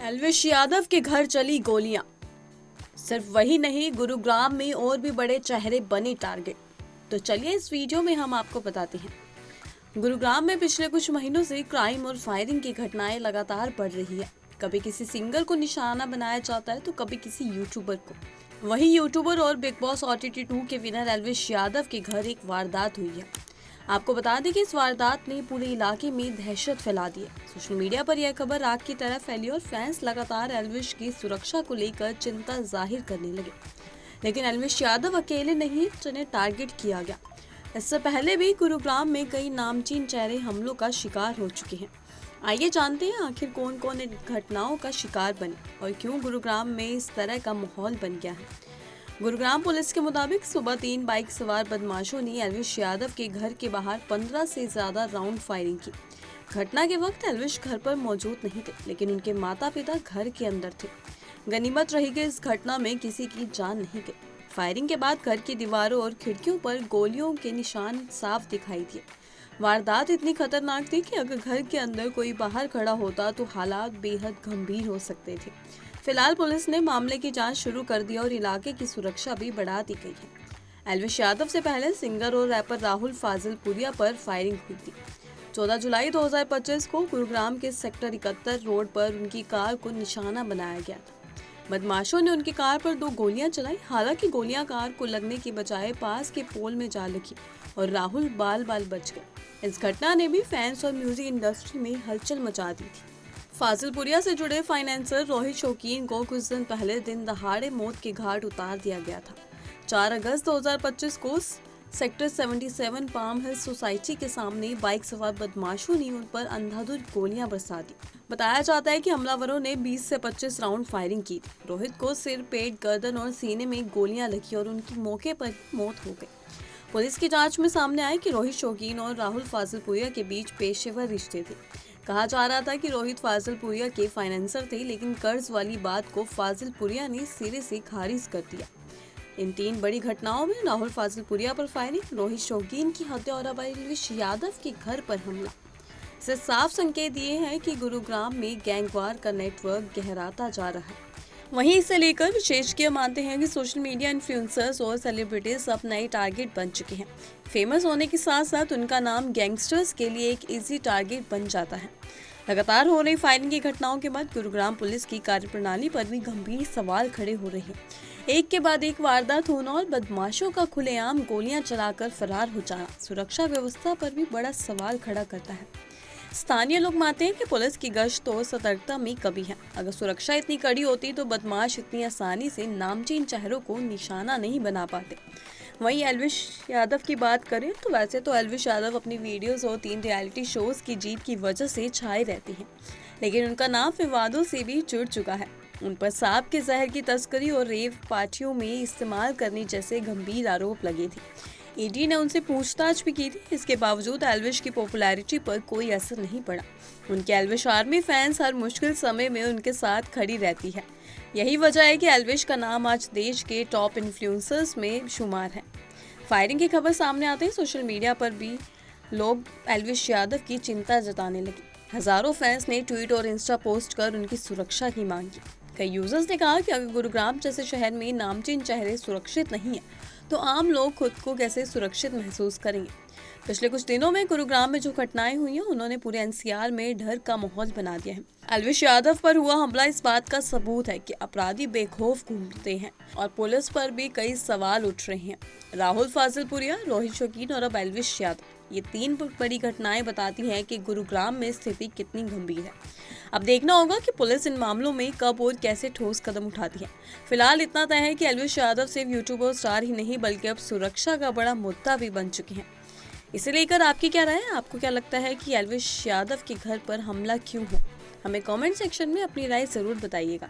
एल्विश यादव के घर चली गोलियां। सिर्फ वही नहीं, गुरुग्राम में और भी बड़े चेहरे बने टारगेट। तो चलिए इस वीडियो में हम आपको बताते हैं। गुरुग्राम में पिछले कुछ महीनों से क्राइम और फायरिंग की घटनाएं लगातार बढ़ रही है। कभी किसी सिंगर को निशाना बनाया जाता है तो कभी किसी यूट्यूबर को। वहीं यूट्यूबर और बिग बॉस OTT 2 के विनर एल्विश यादव के घर एक वारदात हुई है। आपको बता दें कि इस वारदात ने पूरे इलाके में दहशत फैला दी है। सोशल मीडिया पर यह खबर आग की तरह फैली और फैंस लगातार एल्विश की सुरक्षा को लेकर चिंता जाहिर करने लगे। लेकिन एल्विश यादव अकेले नहीं, जिन्हें टारगेट किया गया। इससे पहले भी गुरुग्राम में कई नामचीन चेहरे हमलों का शिकार हो चुके हैं। आइए जानते हैं आखिर कौन कौन इन घटनाओं का शिकार बने और क्यों गुरुग्राम में इस तरह का माहौल बन गया है। गुरुग्राम पुलिस के मुताबिक सुबह 3 बाइक सवार बदमाशों ने एल्विश यादव के घर के बाहर 15 से ज्यादा राउंड फायरिंग की। घटना के वक्त एल्विश घर पर मौजूद नहीं थे, लेकिन उनके माता पिता घर के अंदर थे। गनीमत रही कि इस घटना में किसी की जान नहीं गई। फायरिंग के बाद घर की दीवारों और खिड़कियों पर गोलियों के निशान साफ दिखाई दिए। वारदात इतनी खतरनाक थी कि अगर घर के अंदर कोई बाहर खड़ा होता तो हालात बेहद गंभीर हो सकते थे। फिलहाल पुलिस ने मामले की जांच शुरू कर दी और इलाके की सुरक्षा भी बढ़ा दी गई है। एल्विश यादव से पहले सिंगर और रैपर राहुल फाजिलपुरिया पर फायरिंग हुई थी। 14 जुलाई 2025 को गुरुग्राम के सेक्टर 71 रोड पर उनकी कार को निशाना बनाया गया था। बदमाशों ने उनकी कार पर 2 गोलियां चलाई। हालांकि गोलियां कार को लगने की बजाय पास के पोल में जा लगी और राहुल बाल बाल बच गए। इस घटना ने भी फैंस और म्यूजिक इंडस्ट्री में हलचल मचा दी थी। फाजिलपुरिया से जुड़े फाइनेंसर रोहित शौकीन को कुछ दिन पहले दिन दहाड़े मौत के घाट उतार दिया गया था। 4 अगस्त 2025 को सेक्टर 77 पाम हिल सोसाइटी के सामने बाइक सवार बदमाशों ने उन पर अंधाधुंध गोलियां बरसा दी। बताया जाता है कि हमलावरों ने 20 से 25 राउंड फायरिंग की थी। रोहित को सिर, पेट, गर्दन और सीने में गोलियां लगी और उनकी मौके पर ही मौत हो गई। पुलिस की जांच में सामने आया कि रोहित शौकीन और राहुल फाजिलपुरिया के बीच पेशेवर रिश्ते थे। कहा जा रहा था कि रोहित फाजिलपुरिया के फाइनेंसर थे, लेकिन कर्ज वाली बात को फाजिलपुरिया ने सिरे से खारिज कर दिया। इन 3 बड़ी घटनाओं में राहुल फाजिलपुरिया पर फायरिंग, रोहित शौकीन की हत्या और एल्विश यादव के घर पर हमला से साफ संकेत ये है कि गुरुग्राम में गैंगवार का नेटवर्क गहराता जा रहा है। वहीं इसे लेकर विशेषज्ञ मानते हैं कि सोशल मीडिया इन्फ्लुएंसर्स और सेलिब्रिटीज अब नए टारगेट बन चुके हैं। फेमस होने के साथ साथ उनका नाम गैंगस्टर्स के लिए एक इजी टारगेट बन जाता है। लगातार हो रही फायरिंग की घटनाओं के बाद गुरुग्राम पुलिस की कार्यप्रणाली पर भी गंभीर सवाल खड़े हो रहे हैं। एक के बाद एक वारदात होना और बदमाशों का खुलेआम गोलियां चलाकर फरार हो जाना सुरक्षा व्यवस्था पर भी बड़ा सवाल खड़ा करता है। स्थानीय लोग मानते हैं कि पुलिस की गश्त और सतर्कता में कमी है। अगर सुरक्षा इतनी कड़ी होती तो बदमाश इतनी आसानी से नामचीन चेहरों को निशाना नहीं बना पाते। वहीं एल्विश यादव की बात करें तो वैसे तो एल्विश यादव अपनी वीडियोस और 3 रियलिटी शोज की जीत की वजह से छाए रहते हैं, लेकिन उनका नाम विवादों से भी जुड़ चुका है। उन पर सांप के जहर की तस्करी और रेव पार्टियों में इस्तेमाल करने जैसे गंभीर आरोप लगे थे। ED ने उनसे पूछताछ भी की थी। इसके बावजूद एल्विश की पॉपुलैरिटी पर कोई असर नहीं पड़ा। उनके एल्विश आर्मी फैंस हर मुश्किल समय में उनके साथ खड़ी रहती है। यही वजह है कि एल्विश का नाम आज देश के टॉप इन्फ्लुएंसर्स में शुमार है। फायरिंग की खबर सामने आते ही सोशल मीडिया पर भी लोग एल्विश यादव की चिंता जताने लगे। हजारों फैंस ने ट्वीट और इंस्टा पोस्ट कर उनकी सुरक्षा की मांग की। कई यूजर्स ने कहा कि अगर गुरुग्राम जैसे शहर में नामचीन चेहरे सुरक्षित नहीं है तो आम लोग खुद को कैसे सुरक्षित महसूस करेंगे। पिछले कुछ दिनों में गुरुग्राम में जो घटनाएं हुई हैं, उन्होंने पूरे NCR में डर का माहौल बना दिया है। एल्विश यादव पर हुआ हमला इस बात का सबूत है कि अपराधी बेखौफ घूमते हैं और पुलिस पर भी कई सवाल उठ रहे हैं। राहुल फाजिलपुरिया, रोहित शौकीन और अब एल्विश यादव, ये 3 बड़ी घटनाएं बताती हैं कि गुरुग्राम में स्थिति कितनी गंभीर है। अब देखना होगा कि पुलिस इन मामलों में कब और कैसे ठोस कदम उठाती है। फिलहाल इतना तय है कि एल्विश यादव सिर्फ यूट्यूबर स्टार ही नहीं बल्कि अब सुरक्षा का बड़ा मुद्दा भी बन चुके हैं। इसे लेकर आपकी क्या राय है? आपको क्या लगता है कि एल्विश यादव के घर पर हमला क्यों हो? हमें कमेंट सेक्शन में अपनी राय जरूर बताइएगा।